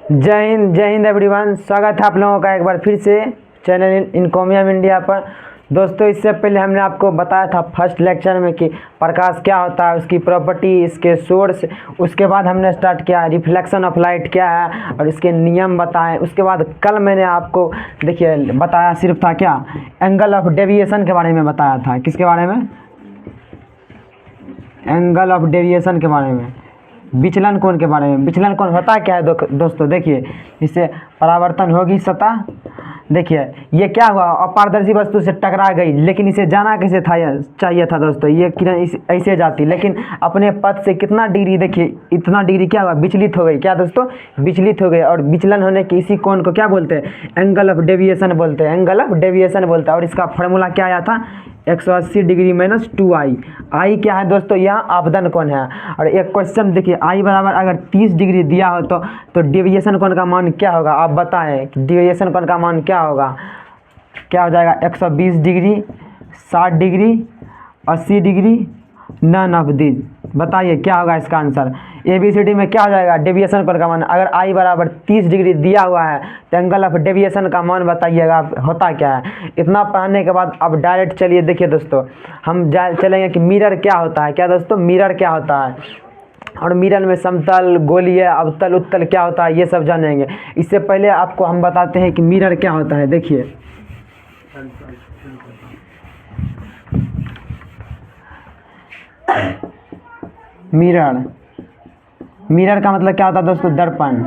जय हिंद एवरीवन। स्वागत है आप लोगों का एक बार फिर से चैनल इनकॉमियम इंडिया पर। दोस्तों, इससे पहले हमने आपको बताया था फर्स्ट लेक्चर में कि प्रकाश क्या होता है, उसकी प्रॉपर्टी, इसके सोर्स। उसके बाद हमने स्टार्ट किया रिफ्लेक्शन ऑफ लाइट क्या है और इसके नियम बताएं। उसके बाद कल मैंने आपको देखिए बताया सिर्फ था क्या, एंगल ऑफ डेविएशन के बारे में बताया था। किसके बारे में? एंगल ऑफ डेविएशन के बारे में, विचलन कोण के बारे में। विचलन कोण होता क्या है दोस्तों? देखिए, इससे परावर्तन होगी सतह। देखिए ये क्या हुआ, अपारदर्शी वस्तु से टकरा गई, लेकिन इसे जाना कैसे था चाहिए था दोस्तों, ये किरण ऐसे जाती, लेकिन अपने पथ से कितना डिग्री, देखिए इतना डिग्री क्या हुआ, विचलित हो गई। क्या दोस्तों? विचलित हो गई। और विचलन होने की इसी कोण को क्या बोलते हैं? एंगल ऑफ डेविएशन बोलते हैं। एंगल ऑफ डेविएशन बोलते हैं। और इसका फॉर्मूला क्या आया था? 180 डिग्री माइनस 2i। आई क्या है दोस्तों? यहाँ आपतन कोण है। और एक क्वेश्चन देखिए, आई बराबर अगर 30 डिग्री दिया हो तो डेविएशन कोण का मान क्या होगा? आप बताएं कि डेविएशन कोण का मान क्या होगा? क्या हो जाएगा? 120 degree, 60 degree, 80 degree, none of this. बताइए क्या होगा इसका आंसर? ABCD में क्या हो जाएगा डेविएशन कोण का मान? अगर आई बराबर 30 डिग्री दिया हुआ है तो एंगल ऑफ डेविएशन का मान बताइएगा होता क्या है। इतना पढ़ने के बाद अब डायरेक्ट चलिए देखिए दोस्तों, हम चलेंगे कि मिरर क्या होता है। क्या दोस्तों? मिरर क्या होता है, और मिरर में समतल, गोलीय, अवतल, उत्तल क्या होता है, ये सब जानेंगे। इससे पहले आपको हम बताते हैं कि मिरर क्या होता है। देखिए मिरर का मतलब क्या होता है दोस्तों? दर्पण।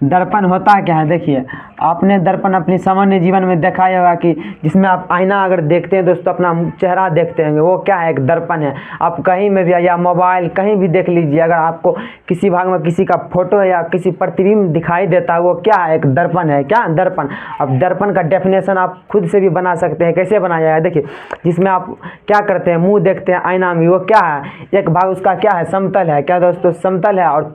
दर्पण होता क्या है? देखिए, आपने दर्पण अपनी सामान्य जीवन में देखा ही होगा कि जिसमें आप आईना अगर देखते हैं दोस्तों, अपना चेहरा देखते होंगे, वो क्या है? एक दर्पण है। आप कहीं में भी या मोबाइल कहीं भी देख लीजिए, अगर आपको किसी भाग में किसी का फोटो या किसी प्रतिबिंब दिखाई देता है, वो क्या है? एक दर्पण है। क्या? दर्पण। अब दर्पण का डेफिनेशन आप खुद से भी बना सकते हैं। कैसे बनाया जाए? देखिए, जिसमें आप क्या करते हैं, मुँह देखते हैं आईना में, वो क्या है? एक भाग उसका क्या है? समतल है। क्या दोस्तों? समतल है। और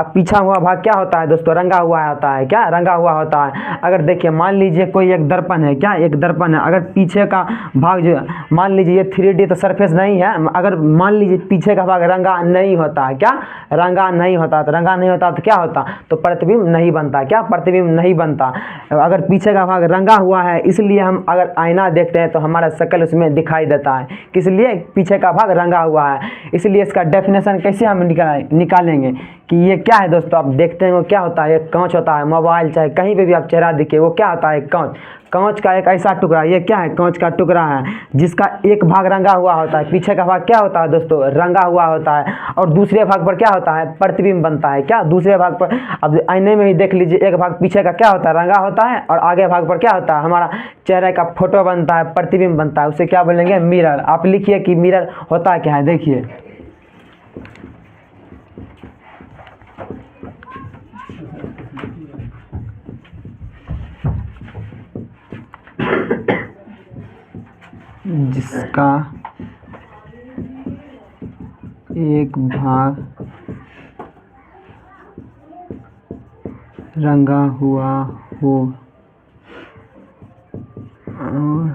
पीछा हुआ भाग क्या होता है दोस्तों? रंगा हुआ होता है। क्या? रंगा हुआ होता है। अगर देखिए, मान लीजिए कोई एक दर्पण है। क्या? एक दर्पण है। अगर पीछे का भाग जो मान लीजिए ये 3D तो सरफेस नहीं है, अगर मान लीजिए पीछे का भाग रंगा नहीं होता है। क्या? रंगा नहीं होता। तो रंगा नहीं होता तो क्या होता? तो प्रतिबिंब नहीं बनता। क्या? प्रतिबिंब नहीं बनता। अगर पीछे का भाग रंगा हुआ है, इसलिए हम अगर आईना देखते हैं तो हमारा शक्ल उसमें दिखाई देता है। किस लिए? पीछे का भाग रंगा हुआ है। इसलिए इसका डेफिनेशन कैसे हम निकालेंगे कि ये क्या है दोस्तों? आप देखते हैं वो क्या होता है? एक कांच होता है। मोबाइल चाहे कहीं पे भी आप चेहरा दिखे, वो क्या होता है? कांच। कांच का एक ऐसा टुकड़ा, ये क्या है? कांच का टुकड़ा है, जिसका एक भाग रंगा हुआ होता है, पीछे का भाग क्या होता है दोस्तों? रंगा हुआ होता है। और दूसरे भाग पर क्या होता है? प्रतिबिंब बनता है। क्या? दूसरे भाग पर अब आईने में ही देख लीजिए, एक भाग पीछे का क्या होता है? रंगा होता है, और आगे भाग पर क्या होता है? हमारा चेहरे का फोटो बनता है, प्रतिबिंब बनता है। उसे क्या बोलेंगे? मिरर। आप लिखिए कि मिरर होता क्या है। देखिए, जिसका एक भाग रंगा हुआ हो और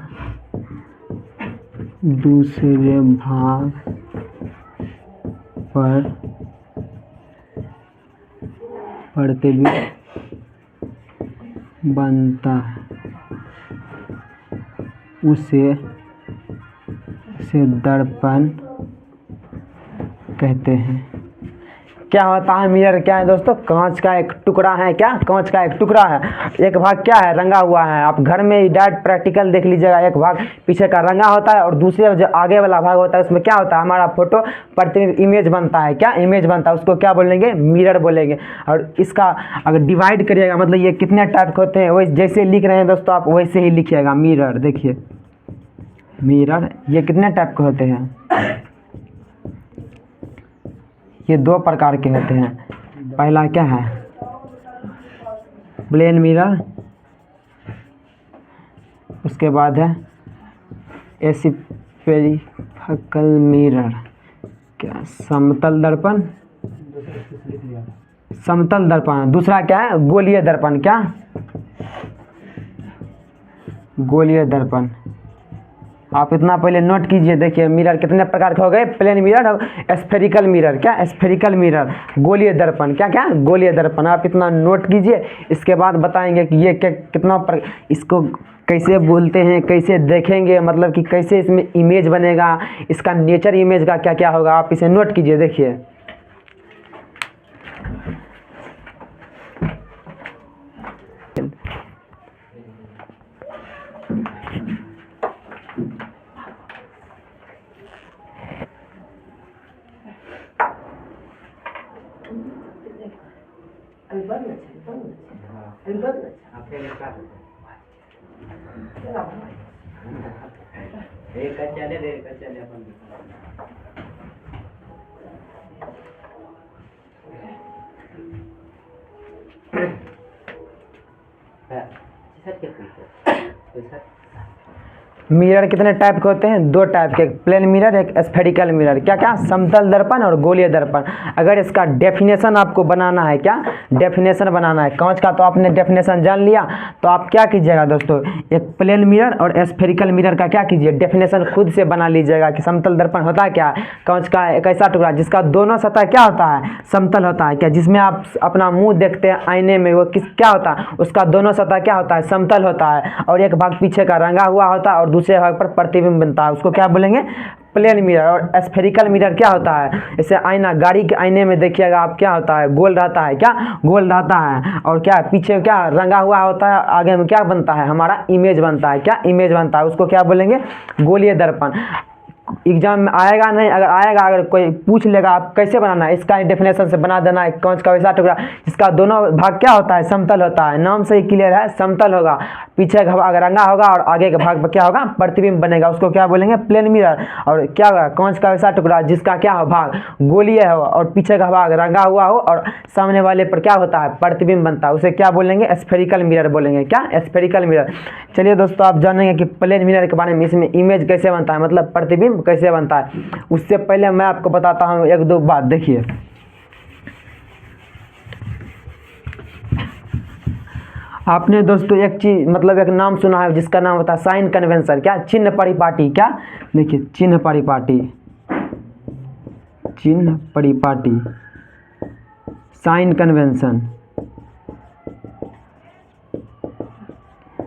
दूसरे भाग पर प्रतिबिंब बनता है, उसे दर्पण कहते हैं। क्या होता है मिरर? क्या है दोस्तों? कांच का एक टुकड़ा है। क्या? कांच का एक टुकड़ा है। एक भाग क्या है? रंगा हुआ है। आप घर में ही डायरेक्ट प्रैक्टिकल देख लीजिएगा, एक भाग पीछे का रंगा होता है, और दूसरे जो आगे वाला भाग होता है उसमें क्या होता है? हमारा फोटो प्रतिबिंब, इमेज बनता है। क्या? इमेज बनता है। उसको क्या बोलेंगे? मिरर बोलेंगे। और इसका अगर डिवाइड करिएगा, मतलब ये कितने टाइप के होते हैं, वही जैसे लिख रहे हैं दोस्तों आप वैसे ही लिखिएगा। मिरर, देखिए मिरर ये कितने टाइप के होते हैं? ये दो प्रकार के होते हैं। पहला क्या है? Plane mirror. उसके बाद है एसिफेरिकल मिरर। क्या? समतल दर्पण। समतल दर्पण। दूसरा क्या है? गोलीय दर्पण। क्या? गोलीय दर्पण। आप इतना पहले नोट कीजिए। देखिए मिरर कितने प्रकार के हो गए, प्लेन मिरर और स्फेरिकल मिरर। क्या स्फेरिकल मिरर, गोलीय दर्पण। क्या क्या गोलीय दर्पण, आप इतना नोट कीजिए। इसके बाद बताएंगे कि ये कितना इसको कैसे बोलते हैं, कैसे देखेंगे, मतलब कि कैसे इसमें इमेज बनेगा, इसका नेचर इमेज का क्या क्या होगा, आप इसे नोट कीजिए। देखिए मिरर कितने टाइप के होते हैं, दो टाइप के, प्लेन मिरर, एक स्फेरिकल मिरर। क्या क्या, समतल दर्पण और गोलीय दर्पण। अगर इसका डेफिनेशन आपको बनाना है, क्या डेफिनेशन बनाना है कांच का, तो आपने डेफिनेशन जान लिया। तो आप क्या कीजिएगा दोस्तों, एक प्लेन मिरर और स्फेरिकल मिरर का क्या कीजिए, डेफिनेशन खुद से बना लीजिएगा कि समतल दर्पण होता है क्या है, कांच का एक ऐसा टुकड़ा जिसका दोनों सतह क्या होता है, समतल होता है। क्या जिसमें आप अपना मुंह देखते हैं आईने में, वो क्या होता है, उसका दोनों सतह क्या होता है, समतल होता है, और एक भाग पीछे का रंगा हुआ होता है और दूसरे भाग पर प्रतिबिंब बनता है, उसको क्या बोलेंगे, प्लेन मिरर। और स्फेरिकल मिरर क्या होता है, जैसे आईना, गाड़ी के आईने में देखिएगा आप, क्या होता है, गोल रहता है, क्या गोल रहता है, और क्या पीछे क्या रंगा हुआ होता है, आगे में क्या बनता है, हमारा इमेज बनता है, क्या इमेज बनता है, उसको क्या बोलेंगे, गोलीय दर्पण। एग्जाम में आएगा नहीं, अगर आएगा, अगर कोई पूछ लेगा आप कैसे बनाना है, इसका डेफिनेशन से बना देना है, कांच का वैसा टुकड़ा जिसका दोनों भाग क्या होता है, समतल होता है। नाम से ही क्लियर है, समतल होगा, पीछे का भाग रंगा होगा और आगे के भाग पर क्या होगा, प्रतिबिंब बनेगा, उसको क्या बोलेंगे, प्लेन मिरर। और क्या होगा, कांच का वैसा टुकड़ा जिसका क्या हो, भाग गोलीय हो और पीछे का भाग रंगा हुआ हो और सामने वाले पर क्या होता है, प्रतिबिंब बनता है, उसे क्या बोलेंगे, स्फेरिकल मिरर बोलेंगे। क्या स्फेरिकल मिरर। चलिए दोस्तों, आप जानेंगे कि प्लेन मिरर के बारे में, इसमें इमेज कैसे बनता है, मतलब प्रतिबिंब कैसे बनता है। उससे पहले मैं आपको बताता हूं एक दो बात। देखिए आपने दोस्तों एक चीज, मतलब एक नाम सुना है जिसका नाम होता है साइन कन्वेंशन। क्या चिन्ह परिपाटी। क्या देखिए चिन्ह परिपाटी, चिन्ह परिपाटी, साइन कन्वेंशन।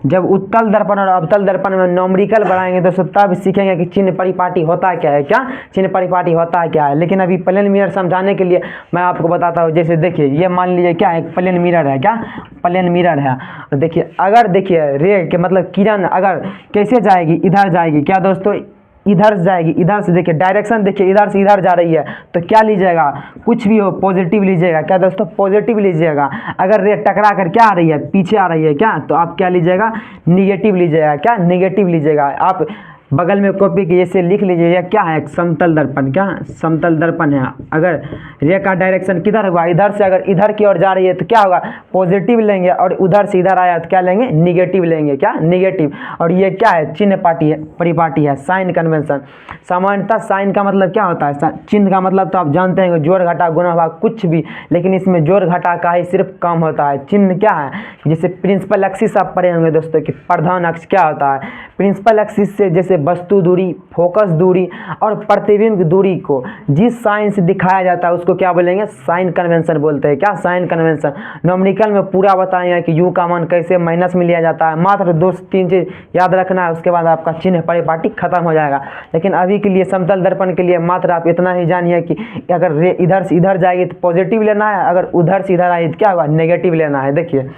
जब उत्तल दर्पण और अवतल दर्पण में न्यूमेरिकल बढ़ाएंगे दोस्तों, तब सीखेंगे कि चिन्ह परिपाटी होता क्या है, क्या चिन्ह परिपाटी होता क्या है। लेकिन अभी प्लेन मिरर समझाने के लिए मैं आपको बताता हूँ। जैसे देखिए ये मान लीजिए क्या एक प्लेन मिरर है, क्या प्लेन मिरर है। तो देखिए अगर देखिए रे के मतलब किरण अगर कैसे जाएगी, इधर जाएगी, क्या दोस्तों, इधर जाएगी, इधर से देखिए डायरेक्शन देखिए, इधर से इधर जा रही है, तो क्या लीजिएगा, कुछ भी हो पॉजिटिव लीजिएगा। क्या दोस्तों, पॉजिटिव लीजिएगा। अगर रे टकरा कर क्या आ रही है, पीछे आ रही है, क्या तो आप क्या लीजिएगा, निगेटिव लीजिएगा। क्या निगेटिव लीजिएगा। आप बगल में कॉपी के जैसे लिख लीजिए, यह क्या है, एक समतल दर्पण। क्या समतल दर्पण है। अगर रे का डायरेक्शन किधर हुआ, इधर से अगर इधर की ओर जा रही है तो क्या होगा, पॉजिटिव लेंगे, और उधर से इधर आया तो क्या लेंगे, निगेटिव लेंगे। क्या निगेटिव। और ये क्या है, चिन्ह पाटी है, परिपाटी है, साइन कन्वेंशन। सामान्यतः साइन का मतलब क्या होता है, चिन्ह का मतलब तो आप जानते हैं जोड़ घटा गुणा भाग कुछ भी, लेकिन इसमें जोड़ घटा का ही सिर्फ काम होता है। चिन्ह क्या है, जैसे प्रिंसिपल एक्सिस आप पढ़े होंगे दोस्तों कि प्रधान अक्ष क्या होता है। प्रिंसिपल एक्सिस से जैसे वस्तु दूरी, फोकस दूरी और प्रतिबिंब दूरी को जिस साइन से दिखाया जाता है उसको क्या बोलेंगे, साइन कन्वेंशन बोलते हैं। क्या साइन कन्वेंशन। न्यूमेरिकल में पूरा बताएंगे कि यू का मान कैसे माइनस में लिया जाता है। मात्र 2-3 चीज याद रखना है, उसके बाद आपका चिन्ह परिपाटी खत्म हो जाएगा। लेकिन अभी के लिए समतल दर्पण के लिए मात्र आप इतना ही जानिए कि अगर रे इधर से इधर जाएगी तो पॉजिटिव लेना है, अगर उधर से इधर आएगी तो क्या होगा, नेगेटिव लेना है। देखिए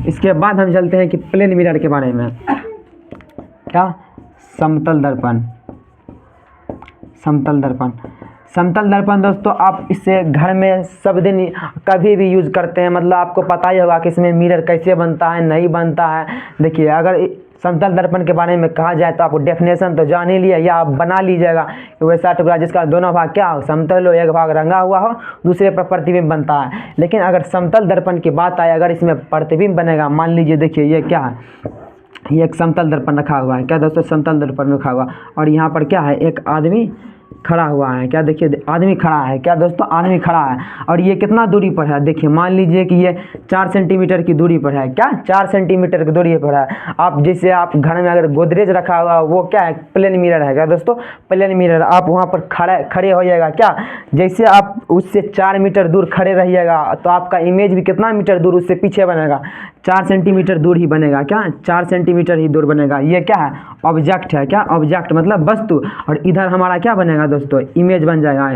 इसके बाद हम चलते हैं कि प्लेन मिरर के बारे में। क्या समतल दर्पण। समतल दर्पण, समतल दर्पण दोस्तों आप इससे घर में सब दिन कभी भी यूज करते हैं। मतलब आपको पता ही होगा कि इसमें मिरर कैसे बनता है, नहीं बनता है। देखिए अगर समतल दर्पण के बारे में कहा जाए तो आपको डेफिनेशन तो जान ही लिया, या आप बना लीजिएगा कि वैसा टुकड़ा जिसका दोनों भाग क्या हो, समतल हो, एक भाग रंगा हुआ हो, दूसरे पर प्रतिबिंब बनता है। लेकिन अगर समतल दर्पण की बात आए, अगर इसमें प्रतिबिंब बनेगा, मान लीजिए देखिए ये क्या है, ये एक समतल दर्पण रखा हुआ है। क्या दोस्तों, समतल दर्पण रखा हुआ, और यहाँ पर क्या है, एक आदमी खड़ा हुआ है, क्या देखिए आदमी खड़ा है, क्या दोस्तों आदमी खड़ा है। और ये कितना दूरी पर है, देखिए मान लीजिए कि ये 4 सेंटीमीटर की दूरी पर है, क्या 4 सेंटीमीटर की दूरी पर है। आप जैसे आप घर में अगर गोदरेज रखा हुआ वो क्या है, प्लेन मिरर है, क्या दोस्तों प्लेन मिरर। आप वहाँ पर खड़े होइएगा, क्या जैसे आप उससे 4 मीटर दूर खड़े रहिएगा तो आपका इमेज भी कितना मीटर दूर उससे पीछे बनेगा, 4 सेंटीमीटर दूर ही बनेगा, क्या 4 सेंटीमीटर ही दूर बनेगा। ये क्या है, ऑब्जेक्ट है, क्या ऑब्जेक्ट मतलब वस्तु। और इधर हमारा क्या बनेगा दोस्तों, इमेज बन जाएगा,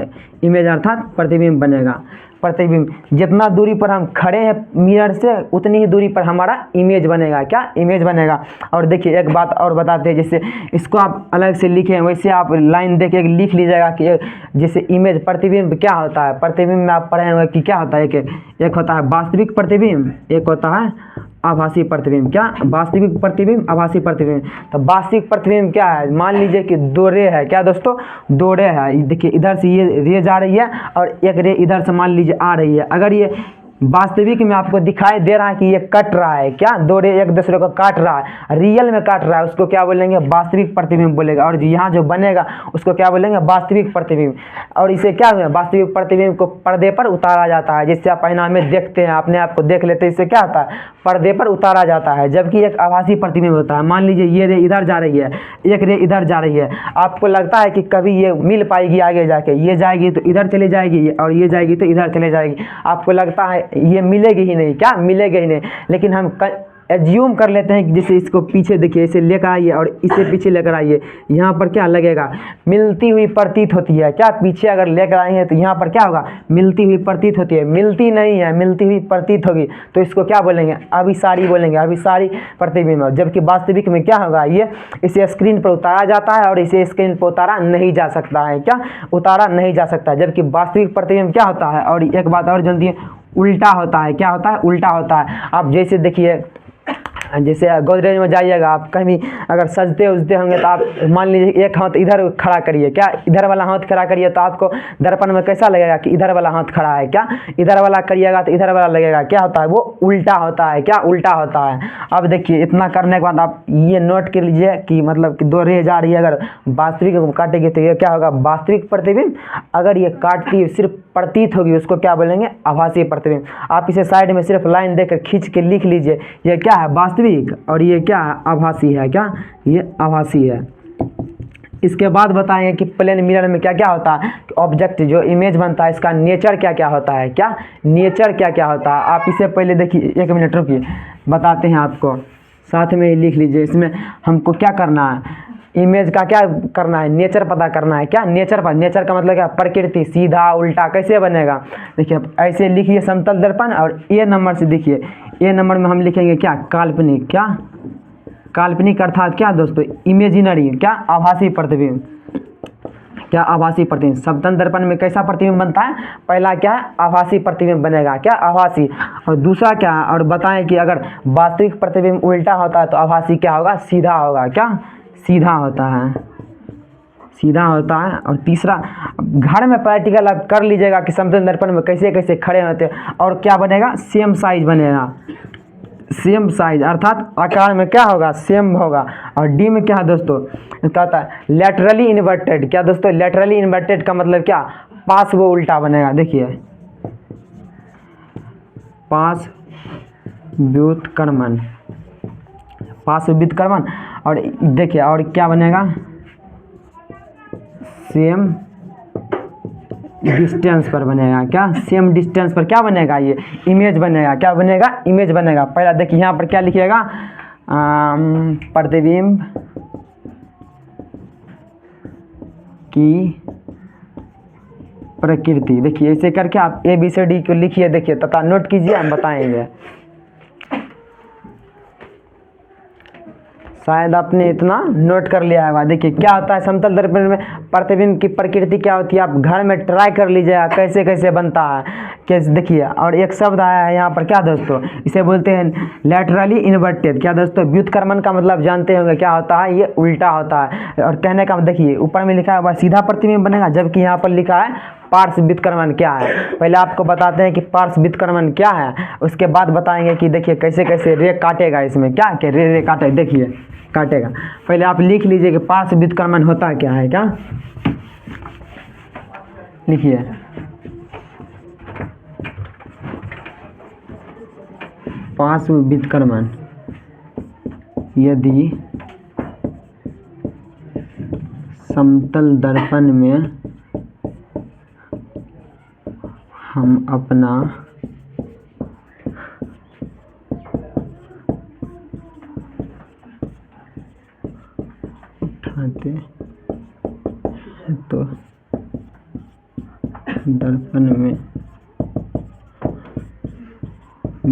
इमेज अर्थात प्रतिबिंब बनेगा, प्रतिबिंब। जितना दूरी पर हम खड़े हैं मिरर से उतनी ही दूरी पर हमारा इमेज बनेगा, क्या इमेज बनेगा। और देखिए एक बात और बताते हैं, जैसे इसको आप अलग से लिखें वैसे आप लाइन देख के लिख लीजिएगा कि जैसे इमेज प्रतिबिंब क्या होता है। प्रतिबिंब में आप पढ़े होंगे कि क्या होता है, एक होता है वास्तविक प्रतिबिंब, एक होता है आभासी प्रतिबिंब, क्या वास्तविक प्रतिबिंब आभासी प्रतिबिंब। तो वास्तविक प्रतिबिंब क्या है, मान लीजिए कि 2 रे है, क्या दोस्तों 2 रे है। देखिए इधर से ये रे जा रही है और एक रे इधर से मान लीजिए आ रही है। अगर ये वास्तविक में आपको दिखाई दे रहा है कि ये कट रहा है, क्या 2 रे एक दूसरे को काट रहा है, रियल में काट रहा है, उसको क्या बोलेंगे, वास्तविक प्रतिबिंब बोलेगा। और यहाँ जो बनेगा उसको क्या बोलेंगे, वास्तविक प्रतिबिंब। और इसे क्या है, वास्तविक प्रतिबिंब को पर्दे पर उतारा जाता है। जिससे आप आईना में देखते हैं, अपने आप को देख लेते हैं, इससे क्या होता है, पर्दे पर उतारा जाता है। जबकि एक आभासी प्रतिबिंब होता है, मान लीजिए ये रे इधर जा रही है, एक रे इधर जा रही है, आपको लगता है कि कभी ये मिल पाएगी आगे जाके, ये जाएगी तो इधर चले जाएगी और ये जाएगी तो इधर चले जाएगी, आपको लगता है ये मिलेगी ही नहीं, क्या मिलेगी ही नहीं। लेकिन हम एज्यूम कर लेते हैं कि जैसे इसको पीछे देखिए, इसे लेकर आइए और इसे पीछे लेकर आइए, यहाँ पर क्या लगेगा, मिलती हुई प्रतीत होती है, क्या पीछे अगर लेकर आए हैं तो यहाँ पर क्या होगा, मिलती हुई प्रतीत होती है, मिलती नहीं है, मिलती हुई प्रतीत होगी तो इसको क्या बोलेंगे, अभिसारी बोलेंगे, अभिसारी प्रतिबिंब। जबकि वास्तविक में क्या होगा, ये इसे स्क्रीन पर उतारा जाता है और इसे स्क्रीन पर उतारा नहीं जा सकता है, क्या उतारा नहीं जा सकता। जबकि वास्तविक प्रतिबिंब क्या होता है, और एक बात और जल्दी, उल्टा होता है, क्या होता है, उल्टा होता है। आप जैसे देखिए, जैसे गोदरेज में जाइएगा, आप कहीं अगर सजते उजते होंगे तो आप मान लीजिए एक हाथ इधर खड़ा करिए, क्या इधर वाला हाथ खड़ा करिए तो आपको दर्पण में कैसा लगेगा कि इधर वाला हाथ खड़ा है, क्या इधर वाला करिएगा तो इधर वाला लगेगा, क्या होता है, वो उल्टा होता है, क्या उल्टा होता है। अब देखिए इतना करने के बाद आप ये नोट कर लीजिए कि मतलब कि 2 रे जा रही है, अगर वास्तविक को काटेगी तो ये क्या होगा, वास्तविक प्रतिबिंब। अगर ये काटती सिर्फ प्रतीत होगी उसको क्या बोलेंगे, आभासी प्रतिबिंब। आप इसे साइड में सिर्फ लाइन देकर खींच के लिख लीजिए, ये क्या है, वास्तविक और ये क्या है, आभासी है, क्या ये आभासी है। इसके बाद बताएंगे कि प्लेन मिरर में क्या क्या होता है, ऑब्जेक्ट जो इमेज बनता है इसका नेचर क्या क्या होता है, क्या नेचर क्या क्या होता है। आप इसे पहले देखिए, 1 मिनट रुकिए, बताते हैं आपको, साथ में ही लिख लीजिए। इसमें हमको क्या करना है, इमेज का क्या करना है, नेचर पता करना है, क्या नेचर पर, नेचर का मतलब क्या, प्रकृति। सीधा उल्टा कैसे बनेगा, देखिए ऐसे लिखिए समतल दर्पण, और ए नंबर से देखिए, ए नंबर में हम लिखेंगे क्या, काल्पनिक, क्या काल्पनिक अर्थात क्या दोस्तों, इमेजिनरी, क्या आभासी प्रतिबिंब, क्या आभासी प्रतिबिंब। समतल दर्पण में कैसा प्रतिबिंब बनता है, पहला क्या है, आभासी प्रतिबिंब बनेगा, क्या आभासी। और दूसरा क्या है, और बताएं कि अगर वास्तविक प्रतिबिंब उल्टा होता है तो आभासी क्या होगा, सीधा होगा, क्या सीधा होता है, सीधा होता है। और तीसरा, घर में प्रैक्टिकल आप कर लीजिएगा कि समतल दर्पण में कैसे कैसे खड़े होते हैं, और क्या बनेगा, सेम साइज बनेगा, सेम साइज अर्थात आकार में क्या होगा, सेम होगा। और डी में क्या है दोस्तों, कहता है लैटरली इन्वर्टेड, क्या दोस्तों लैटरली इन्वर्टेड का मतलब क्या, पास वो उल्टा बनेगा, देखिए पास व्युत्क्रमण, पास व्युत्क्रमण। और देखिए और क्या बनेगा, सेम डिस्टेंस पर बनेगा, क्या सेम डिस्टेंस पर क्या बनेगा, ये इमेज बनेगा, क्या बनेगा, इमेज बनेगा। पहला देखिए यहाँ पर क्या लिखिएगा, प्रतिबिंब की प्रकृति। देखिए ऐसे करके आप ABCD को लिखिए, देखिए तथा नोट कीजिए, हम बताएंगे। शायद आपने इतना नोट कर लिया होगा। देखिए क्या होता है समतल दर्पण में प्रतिबिंब की प्रकृति क्या होती है, आप घर में ट्राई कर लीजिएगा कैसे कैसे बनता है, कैसे देखिए। और एक शब्द आया है यहाँ पर, क्या दोस्तों, इसे बोलते हैं लैटरली इन्वर्टेड। क्या दोस्तों, व्युत्क्रमण का मतलब जानते होंगे क्या होता है, ये उल्टा होता है। और कहने का देखिए ऊपर में लिखा है सीधा प्रतिबिंब बनेगा, जबकि यहाँ पर लिखा है पार्श्व व्युत्क्रमण क्या है। पहले आपको बताते हैं कि पार्श्व व्युत्क्रमण क्या है, उसके बाद बताएंगे कि देखिए कैसे कैसे रे काटेगा इसमें, क्या कि रे काटे, देखिए काटेगा। पहले आप लिख लीजिए कि पार्श्व व्युत्क्रमण होता क्या है, क्या लिखिए पार्श्व व्युत्क्रमण यदि समतल दर्पण में हम अपना उठाते हैं तो दर्पण में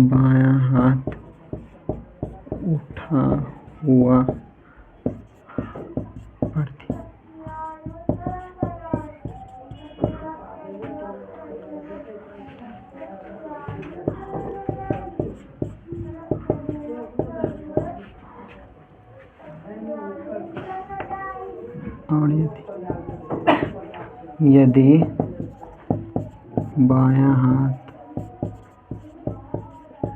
बायां हाथ उठा हुआ और यदि बायां हाथ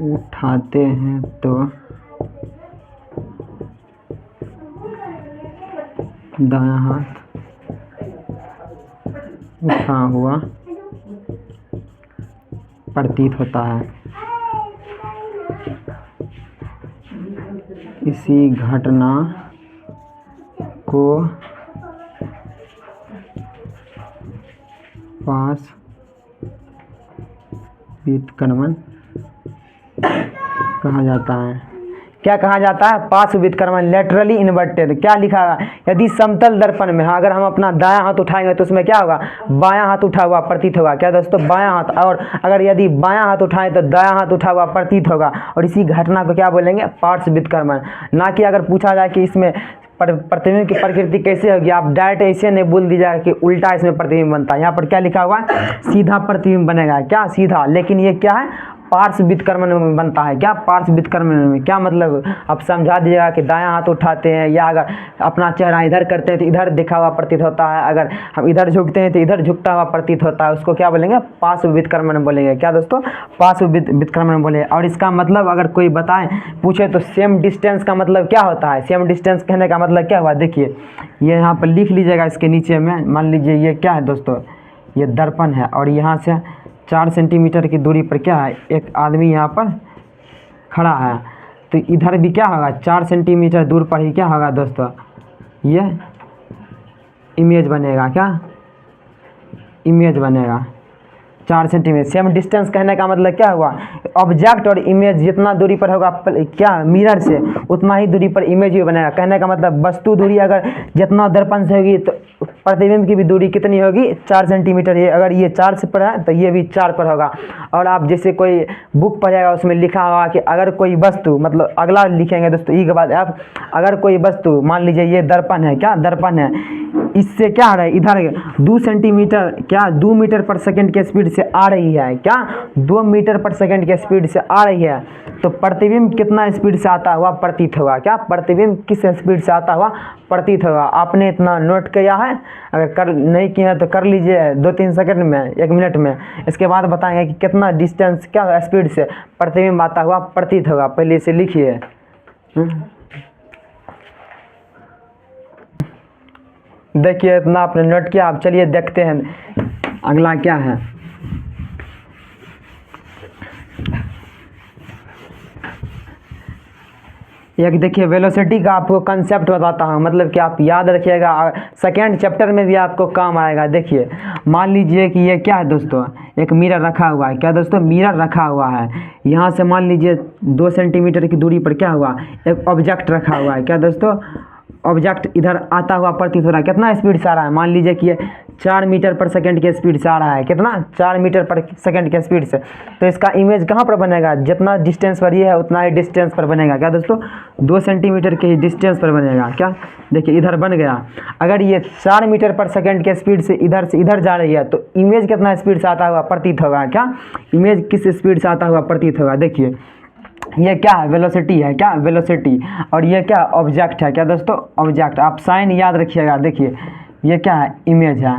उठाते हैं तो दायां हाथ उठा हुआ प्रतीत होता है। इसी घटना को पार्श्व व्युत्क्रमण कहा जाता है। क्या कहा जाता है? पार्श्व व्युत्क्रमण, लेटरली इन्वर्टेड। क्या लिखा है? यदि समतल दर्पण में अगर हम अपना दायां हाथ उठाएंगे तो उसमें क्या होगा? बायां हाथ उठा हुआ प्रतीत होगा। क्या दोस्तों? बायां हाथ। और अगर यदि बायां हाथ उठाएं तो दायां हाथ उठा हुआ प्रतीत होगा। और इसी घटना को क्या बोलेंगे? पार्श्व व्युत्क्रमण। ना कि अगर पूछा जाए कि इसमें प्रतिबिंब की प्रकृति कैसे होगी, आप डायरेक्ट ऐसे नहीं बोल दीजिएगा कि उल्टा इसमें प्रतिबिंब बनता है। यहाँ पर क्या लिखा हुआ है? सीधा प्रतिबिंब बनेगा। क्या? सीधा। लेकिन ये क्या है? पार्श्व व्युत्क्रमण में बनता है। क्या? पार्श्व व्युत्क्रमण में। क्या मतलब? आप समझा दीजिएगा कि दायां हाथ उठाते हैं या अगर अपना चेहरा इधर करते हैं तो इधर दिखा हुआ प्रतीत होता है, अगर हम इधर झुकते हैं तो इधर झुकता हुआ प्रतीत होता है। उसको क्या बोलेंगे? पार्श्व व्युत्क्रमण बोलेंगे। क्या दोस्तों? पार्श्व व्युत्क्रमण बोले। और इसका मतलब अगर कोई बताए पूछे तो सेम डिस्टेंस का मतलब क्या होता है? सेम डिस्टेंस कहने का मतलब क्या हुआ? देखिए ये यहाँ पर लिख लीजिएगा इसके नीचे में। मान लीजिए ये क्या है दोस्तों? ये दर्पण है और यहाँ से 4 सेंटीमीटर की दूरी पर क्या है? एक आदमी यहाँ पर खड़ा है। तो इधर भी क्या होगा? 4 सेंटीमीटर दूर पर ही क्या होगा दोस्तों? ये इमेज बनेगा। क्या? इमेज बनेगा 4 सेंटीमीटर। सेम डिस्टेंस कहने का मतलब क्या हुआ? ऑब्जेक्ट और इमेज जितना दूरी पर होगा क्या मिरर से, उतना ही दूरी पर इमेज भी बनेगा। कहने का मतलब वस्तु दूरी अगर जितना दर्पण से होगी तो प्रतिबिंब की भी दूरी कितनी होगी? 4 सेंटीमीटर। ये अगर ये 4 से पर है तो ये भी 4 पर होगा। और आप जैसे कोई बुक पढ़ेगा उसमें लिखा होगा कि अगर कोई वस्तु, मतलब अगला लिखेंगे दोस्तों ई के बाद आप, अगर कोई वस्तु मान लीजिए ये दर्पण है। क्या? दर्पण है। इससे क्या आ रहा है? इधर 2 सेंटीमीटर, क्या 2 मीटर पर सेकंड के स्पीड से आ रही है। क्या? 2 मीटर पर सेकंड के स्पीड से आ रही है। तो प्रतिबिंब कितना स्पीड से आता हुआ प्रतीत होगा? क्या? प्रतिबिंब किस स्पीड से आता हुआ प्रतीत होगा? आपने इतना नोट किया है? अगर कर नहीं किया तो कर लीजिए 2-3 सेकंड में, 1 मिनट में। इसके बाद बताएंगे कि कितना डिस्टेंस, क्या स्पीड से प्रतिबिंब आता हुआ प्रतीत होगा। पहले इसे लिखिए। देखिए इतना आपने नोट किया। अब चलिए देखते हैं अगला क्या है। एक देखिए वेलोसिटी का आपको कंसेप्ट बताता हूँ, मतलब कि आप याद रखिएगा, सेकेंड चैप्टर में भी आपको काम आएगा। देखिए मान लीजिए कि ये क्या है दोस्तों? एक मिरर रखा हुआ है। क्या दोस्तों? मिरर रखा हुआ है। यहाँ से मान लीजिए 2 सेंटीमीटर की दूरी पर क्या हुआ? एक ऑब्जेक्ट रखा हुआ है। क्या दोस्तों? ऑब्जेक्ट इधर आता हुआ प्रतीत हो रहा है। कितना स्पीड से आ रहा है? मान लीजिए कि ये 4 मीटर पर सेकंड के स्पीड से आ रहा है। कितना? 4 मीटर पर सेकंड के स्पीड से। तो इसका इमेज कहाँ पर बनेगा? जितना डिस्टेंस पर ये है उतना ही डिस्टेंस पर बनेगा। क्या दोस्तों? 2 सेंटीमीटर के ही डिस्टेंस पर बनेगा। क्या? देखिए इधर बन गया। अगर ये 4 मीटर पर सेकंड के स्पीड से इधर जा रही है तो इमेज कितना स्पीड से आता हुआ प्रतीत होगा? क्या? इमेज किस स्पीड से आता हुआ प्रतीत होगा? देखिए ये क्या है? वेलोसिटी है। क्या? वेलोसिटी। और ये क्या? ऑब्जेक्ट है। क्या दोस्तों? ऑब्जेक्ट। आप साइन याद रखिएगा। देखिए ये क्या है? इमेज है।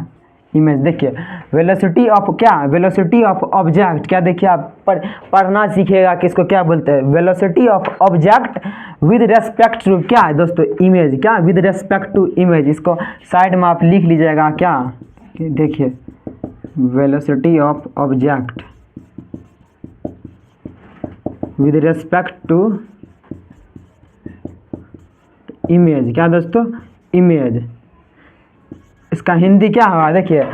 इमेज। देखिए वेलोसिटी ऑफ, क्या? Velocity of object. क्या? देखिए आप पढ़ना सीखिएगा कि इसको क्या बोलते हैं? Velocity of object with respect to, क्या है दोस्तों? इमेज। क्या? With respect to image. इसको साइड में आप लिख लीजिएगा। क्या? देखिए velocity of object with respect to image. क्या दोस्तों? इमेज। इसका हिंदी क्या होगा? देखिए,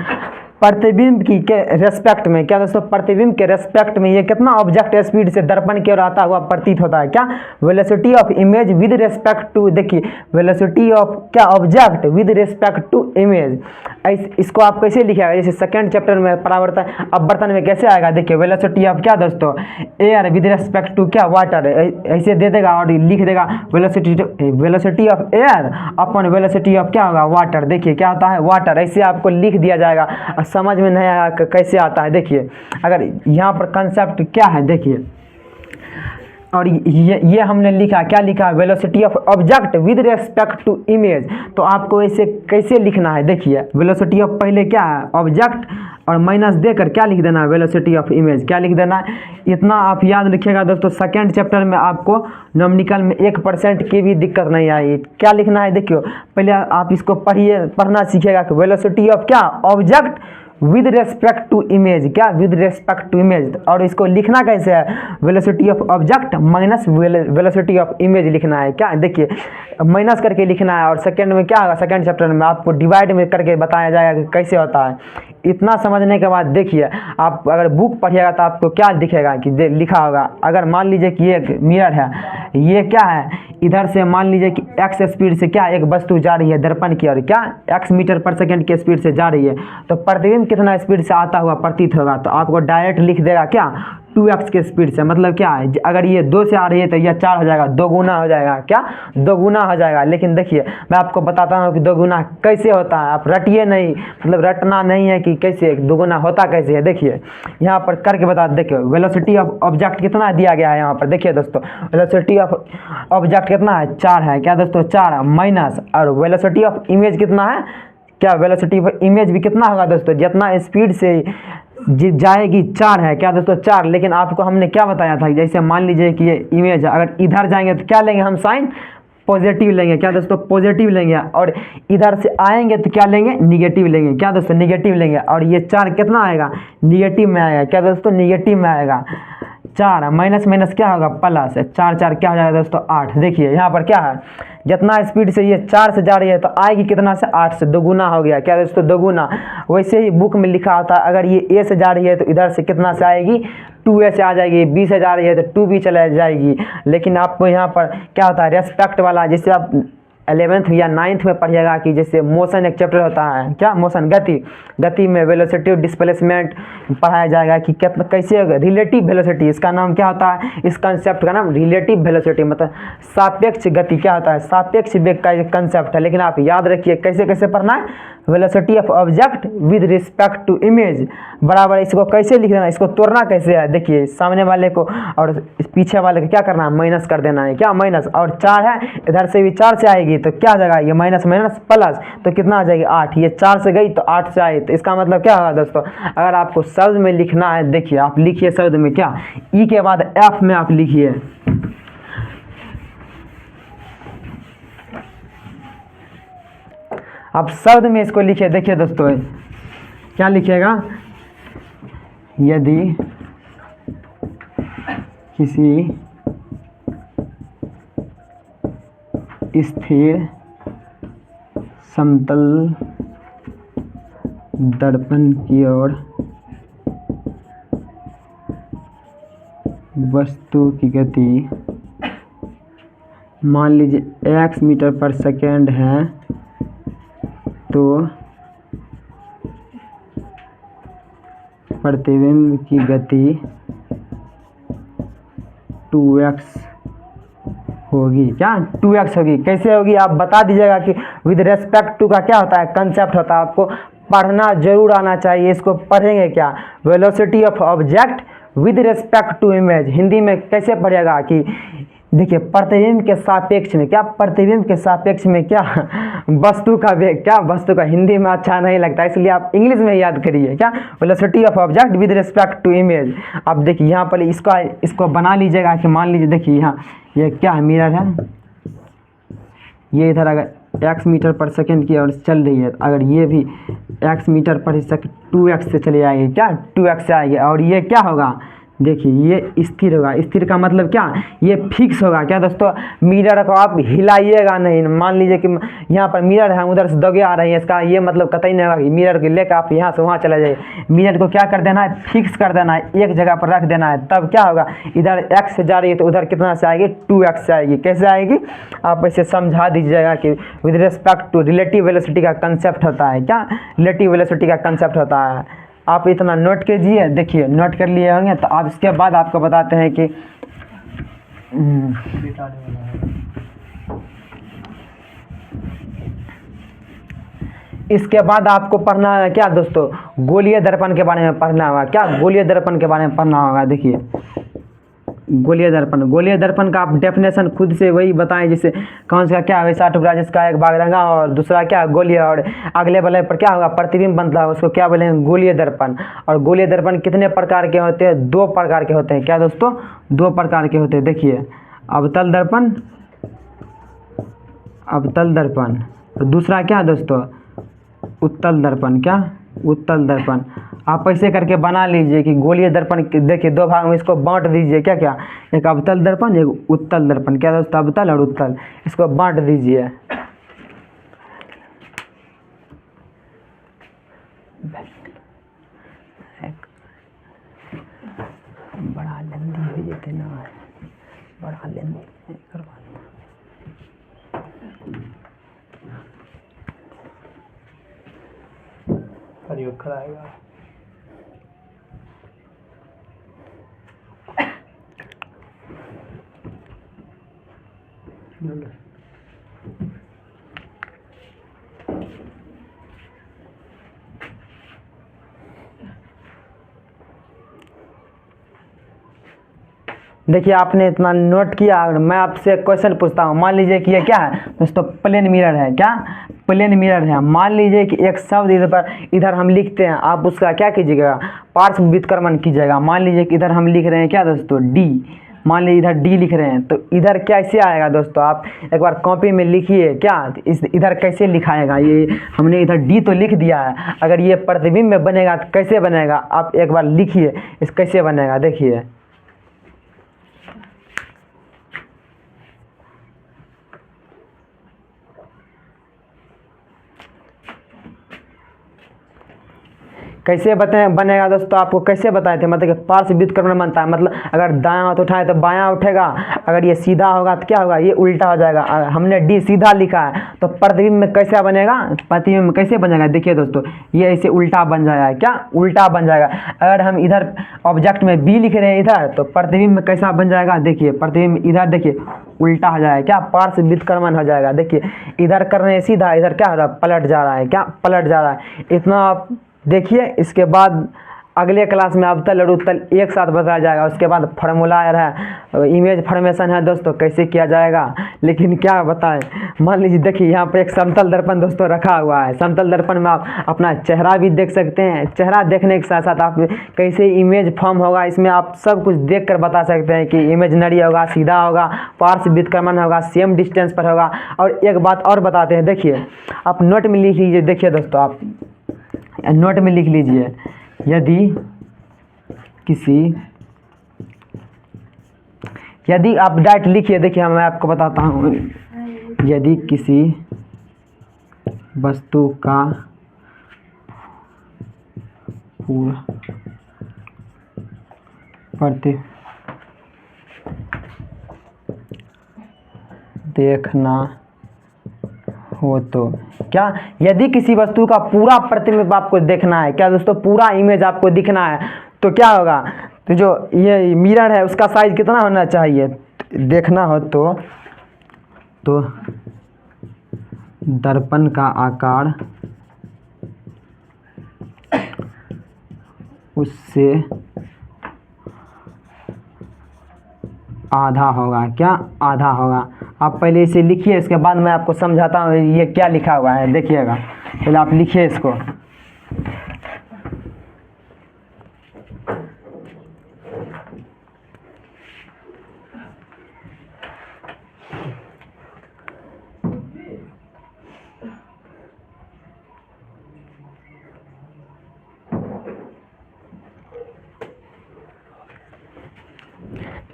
प्रतिबिंब की के रेस्पेक्ट में, क्या दोस्तों? प्रतिबिंब के रेस्पेक्ट में ये कितना ऑब्जेक्ट स्पीड से दर्पण की ओर आता हुआ प्रतीत होता है। क्या? Velocity of image with respect to, देखिए वेलोसिटी ऑफ क्या? Object with respect to image. इसको आप कैसे लिखेगा? जैसे सेकंड चैप्टर में परावर्तन अपवर्तन में कैसे आएगा? देखिए वेलोसिटी ऑफ क्या दोस्तों? एयर विद रेस्पेक्ट टू क्या? वाटर। ऐसे दे देगा और लिख देगा velocity of air upon velocity of क्या होगा? वाटर। देखिए क्या होता है? वाटर। ऐसे आपको लिख दिया जाएगा। समझ में नहीं आया कैसे आता है? देखिए अगर यहाँ पर कंसेप्ट क्या है, देखिए, और ये हमने लिखा, क्या लिखा? Velocity of object with respect to image. तो आपको ऐसे कैसे लिखना है? देखिए वेलोसिटी ऑफ पहले क्या है? ऑब्जेक्ट, और माइनस देकर क्या लिख देना है? Velocity of image. क्या लिख देना है? इतना आप याद रखिएगा दोस्तों। सेकेंड चैप्टर में आपको न्यूमेरिकल में 1% की भी दिक्कत नहीं आई। क्या लिखना है? देखियो पहले आप इसको पढ़िए, पढ़ना सीखिएगा कि वेलोसिटी ऑफ क्या? Object with respect to image. क्या? With respect to image. और इसको लिखना कैसे है? Velocity of object minus velocity of image लिखना है। क्या? देखिए माइनस करके लिखना है। और सेकंड में क्या होगा? सेकंड चैप्टर में आपको डिवाइड में करके बताया जाएगा कि कैसे होता है। इतना समझने के बाद देखिए, आप अगर बुक पढ़िएगा तो आपको क्या दिखेगा कि लिखा होगा। अगर मान लीजिए कि ये मिरर है, ये क्या है? इधर से मान लीजिए कि x स्पीड से क्या एक वस्तु जा रही है दर्पण की ओर, क्या x मीटर पर सेकंड के स्पीड से जा रही है, तो प्रतिबिंब कितना स्पीड से आता हुआ प्रतीत होगा? तो आपको डायरेक्ट लिख देगा क्या? 2x के स्पीड से। मतलब क्या है? अगर ये 2 से आ रही है तो यह 4 हो जाएगा, 2 गुना हो जाएगा। क्या? 2 गुना हो जाएगा। लेकिन देखिए मैं आपको बताता हूँ कि 2 गुना कैसे होता है। आप रटिए नहीं, मतलब रटना नहीं है कि कैसे 2 गुना होता कैसे है। देखिए यहाँ पर करके बता। देखिए वेलोसिटी ऑफ ऑब्जेक्ट कितना दिया गया है यहाँ पर? देखिए दोस्तों वेलोसिटी ऑफ ऑब्जेक्ट कितना है? 4 है। क्या दोस्तों? 4 माइनस, और वेलोसिटी ऑफ इमेज कितना है? क्या? वेलोसिटी ऑफ इमेज भी कितना होगा दोस्तों? जितना स्पीड से जाएगी 4 है। क्या दोस्तों? 4। लेकिन आपको हमने क्या बताया था? जैसे मान लीजिए कि ये इमेज है, अगर इधर जाएंगे तो क्या लेंगे हम? साइन पॉजिटिव लेंगे। क्या दोस्तों? पॉजिटिव लेंगे। और इधर से आएंगे तो क्या लेंगे? निगेटिव लेंगे। क्या दोस्तों? निगेटिव लेंगे। और ये 4 कितना आएगा? निगेटिव में आएगा। क्या दोस्तों? निगेटिव में आएगा। 4 माइनस माइनस क्या होगा? प्लस। 4 4 क्या हो जाएगा दोस्तों? 8। देखिए यहाँ पर क्या है? जितना स्पीड से ये 4 से जा रही है तो आएगी कितना से? 8 से। 2 गुना हो गया। क्या दोस्तों? 2 गुना। वैसे ही बुक में लिखा होता है, अगर ये a से जा रही है तो इधर से कितना से आएगी? 2a से आ जाएगी। b से जा रही है तो 2b चला जाएगी। लेकिन आपको यहाँ पर क्या होता है? रेस्पेक्ट वाला, जैसे आप 11th या 9th में पढ़िएगा कि जैसे मोशन एक चैप्टर होता है। क्या? मोशन, गति। गति में वेलोसिटी डिस्प्लेसमेंट पढ़ाया जाएगा कि कैसे रिलेटिव वेलोसिटी, इसका नाम क्या होता है? इस कंसेप्ट का नाम रिलेटिव वेलोसिटी, मतलब सापेक्ष गति। क्या होता है? सापेक्ष वेग का एक कंसेप्ट है। लेकिन आप याद रखिए कैसे कैसे पढ़ना है? Velocity of object with respect to image बराबर। इसको कैसे लिख देना? इसको तोड़ना कैसे है? देखिए सामने वाले को और पीछे वाले को क्या करना है? माइनस कर देना है। क्या? माइनस। और 4 है, इधर से भी 4 से आएगी तो क्या आ जाएगा? ये माइनस माइनस प्लस, तो कितना आ जाएगी? 8। ये 4 से गई तो 8 से आई, तो इसका मतलब क्या होगा दोस्तों? अगर आपको शब्द में लिखना है, देखिए आप लिखिए शब्द में क्या? ई के बाद एफ में आप लिखिए। आप शब्द में इसको लिखिए। देखिए दोस्तों क्या लिखिएगा? यदि किसी स्थिर समतल दर्पण की ओर वस्तु की गति मान लीजिए x मीटर पर सेकेंड है, तो प्रतिबिंब की गति 2x होगी। क्या? 2x होगी। कैसे होगी आप बता दीजिएगा कि विद रेस्पेक्ट टू का क्या होता है? कंसेप्ट होता है। आपको पढ़ना जरूर आना चाहिए। इसको पढ़ेंगे क्या? Velocity of object with respect to image. Hindi में कैसे पढ़ेगा कि देखिए प्रतिबिंब के सापेक्ष में। क्या? प्रतिबिंब के सापेक्ष में क्या? वस्तु का वेग। क्या? वस्तु का। हिंदी में अच्छा नहीं लगता, इसलिए आप इंग्लिश में याद करिए। क्या? Velocity of object with respect to image. अब देखिए यहाँ पर इसको बना लीजिएगा कि मान लीजिए देखिए यहाँ ये क्या है? मिरर है। ये इधर अगर x मीटर पर सेकंड की ओर चल रही है, अगर ये भी x मीटर पर सेकंड 2x से चली जाएगी, क्या 2x से आएगी, और ये क्या होगा देखिए ये स्थिर होगा। स्थिर का मतलब क्या, ये फिक्स होगा। क्या दोस्तों, मिरर को आप हिलाइएगा नहीं। मान लीजिए कि यहाँ पर मिरर है, उधर से दगे आ रही है, इसका ये मतलब कतई नहीं होगा कि मिरर को लेकर आप यहाँ से वहाँ चले जाइए। मिरर को क्या कर देना है, फिक्स कर देना है, एक जगह पर रख देना है। तब क्या होगा, इधर x से जा रही है तो उधर कितना से आएगी, 2x से आएगी। कैसे आएगी, आप इसे समझा दीजिएगा कि with respect to relative velocity का कंसेप्ट होता है। क्या रिलेटिव वेलोसिटी का कंसेप्ट होता है, आप इतना नोट कीजिए। देखिए नोट कर लिए होंगे तो आप इसके बाद आपको बताते हैं कि इसके बाद आपको पढ़ना है क्या दोस्तों, गोलीय दर्पण के बारे में पढ़ना होगा। क्या गोलीय दर्पण के बारे में पढ़ना होगा। देखिए गोलीय दर्पण, गोलीय दर्पण का आप डेफिनेशन खुद से वही बताएं, जैसे कौन सा क्या वैसा टुकड़ा जिसका एक भाग रहेगा और दूसरा क्या गोलीय, और अगले वाले पर क्या होगा, प्रतिबिंब बनता है, उसको क्या बोलेंगे, गोलीय दर्पण। और गोलीय दर्पण कितने प्रकार के होते हैं, 2 प्रकार के होते हैं। क्या दोस्तों, 2 प्रकार के होते हैं। देखिए अवतल दर्पण, अवतल दर्पण, और दूसरा क्या दोस्तों, उत्तल दर्पण। क्या, उत्तल दर्पण। आप ऐसे करके बना लीजिए कि गोलीय दर्पण, देखिए 2 भाग में इसको बांट दीजिए। क्या क्या, एक अवतल दर्पण, एक उत्तल दर्पण। क्या दोस्तों, अवतल और उत्तल, इसको बांट दीजिए। बड़ा लंबी हो जाते ना, बड़ा लंबी करवा प्रयोग कराएगा। देखिए आपने इतना नोट किया, अगर मैं आपसे क्वेश्चन पूछता हूँ, मान लीजिए कि ये क्या है दोस्तों, प्लेन मिरर है। क्या, प्लेन मिरर है। मान लीजिए कि एक शब्द इधर हम लिखते हैं, आप उसका क्या कीजिएगा, पार्श्व व्युत्क्रमण कीजिएगा। मान लीजिए कि इधर हम लिख रहे हैं क्या दोस्तों, डी, मान लीजिए इधर डी लिख रहे हैं, तो इधर कैसे आएगा दोस्तों, आप एक बार कॉपी में लिखिए। क्या इधर कैसे लिखाएगा, ये हमने इधर डी तो लिख दिया है, अगर ये प्रतिबिंब में बनेगा तो कैसे बनेगा, आप एक बार लिखिए इस कैसे बनेगा। देखिए कैसे बनेगा दोस्तों, आपको कैसे बताए थे, मतलब कि पार्श्व व्युत्क्रमण बनता है, मतलब अगर दायां हाथ उठाए तो बायां उठेगा, अगर ये सीधा होगा तो क्या होगा, ये उल्टा हो जाएगा। हमने डी सीधा लिखा है तो प्रतिबिंब में कैसे बनेगा, प्रतिबिंब में कैसे बनेगा, देखिए दोस्तों ये ऐसे उल्टा बन जाएगा। क्या, उल्टा बन जाएगा। अगर हम इधर ऑब्जेक्ट में बी लिख रहे हैं इधर, तो प्रतिबिंब में कैसा बन जाएगा, देखिए प्रतिबिंब इधर देखिए उल्टा हो जाएगा। क्या, पार्श्व व्युत्क्रमण हो जाएगा। देखिए इधर कर रहे हैं सीधा, इधर क्या हो रहा है, पलट जा रहा है। क्या, पलट जा रहा है। इतना आप देखिए। इसके बाद अगले क्लास में अवतल और उत्तल एक साथ बताया जाएगा। उसके बाद फार्मूला है, इमेज फॉर्मेशन है दोस्तों, कैसे किया जाएगा। लेकिन क्या बताएं, मान लीजिए देखिए यहाँ पर एक समतल दर्पण दोस्तों रखा हुआ है। समतल दर्पण में आप अपना चेहरा भी देख सकते हैं। चेहरा देखने के साथ साथ आप कैसे इमेज फॉर्म होगा, इसमें आप सब कुछ देख कर बता सकते हैं कि इमेजनरी होगा, सीधा होगा, पार्श्व व्युत्क्रमण होगा, सेम डिस्टेंस पर होगा। और एक बात और बताते हैं, देखिए आप नोट में लिख लीजिए। देखिए दोस्तों आप नोट में लिख लीजिए, यदि आप डायरेक्ट लिखिए। देखिए मैं आपको बताता हूँ, यदि किसी वस्तु का पूरा देखना हो तो, क्या, यदि किसी वस्तु का पूरा प्रतिबिंब आपको देखना है, क्या दोस्तों, पूरा इमेज आपको दिखना है, तो क्या होगा, तो जो ये मिरर है उसका साइज कितना होना चाहिए, देखना हो तो दर्पण का आकार उससे आधा होगा। क्या, आधा होगा। आप पहले इसे लिखिए, इसके बाद मैं आपको समझाता हूँ ये क्या लिखा हुआ है। देखिएगा, पहले आप लिखिए इसको।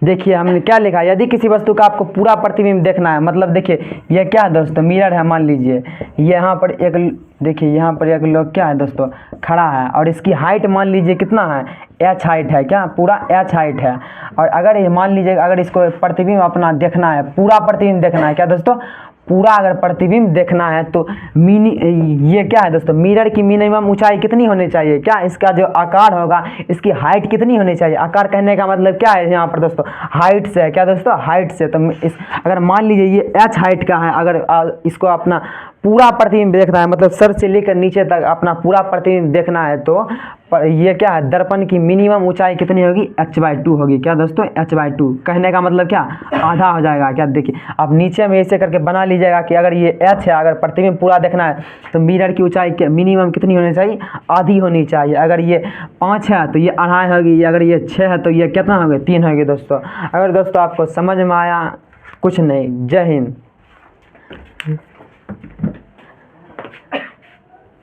देखिए हमने क्या लिखा है, यदि किसी वस्तु का आपको पूरा प्रतिबिंब देखना है, मतलब देखिए ये क्या है दोस्तों, मिरर है मान लीजिए, यहाँ पर एक देखिए यहाँ पर एक लोग क्या है दोस्तों खड़ा है और इसकी हाइट मान लीजिए कितना है, एच हाइट है, क्या पूरा एच हाइट है। और अगर ये मान लीजिए अगर इसको प्रतिबिंब अपना देखना है, पूरा प्रतिबिंब देखना है, क्या दोस्तों पूरा अगर प्रतिबिंब देखना है तो ये क्या है दोस्तों, मिरर की मिनिमम ऊंचाई कितनी होनी चाहिए, क्या इसका जो आकार होगा इसकी हाइट कितनी होनी चाहिए। आकार कहने का मतलब क्या है यहाँ पर दोस्तों, हाइट से है, क्या दोस्तों हाइट से। तो इस अगर मान लीजिए ये एच हाइट का है, अगर इसको अपना पूरा प्रतिबिंब देखना है, मतलब सर से लेकर नीचे तक अपना पूरा प्रतिबिंब देखना है, तो ये क्या है दर्पण की मिनिमम ऊंचाई कितनी होगी, h/2 होगी, क्या दोस्तों h/2। कहने का मतलब क्या, आधा हो जाएगा। क्या देखिए आप नीचे में ऐसे करके बना लीजिएगा कि अगर ये h है, अगर प्रतिबिंब पूरा देखना है तो मिरर की ऊंचाई मिनिमम कितनी होनी चाहिए, आधी होनी चाहिए। अगर ये 5 है तो ये 2.5 होगी, अगर ये 6 है तो ये कितना होगी, 3 होगी दोस्तों। अगर दोस्तों आपको समझ में आया, कुछ नहीं, जय हिंद।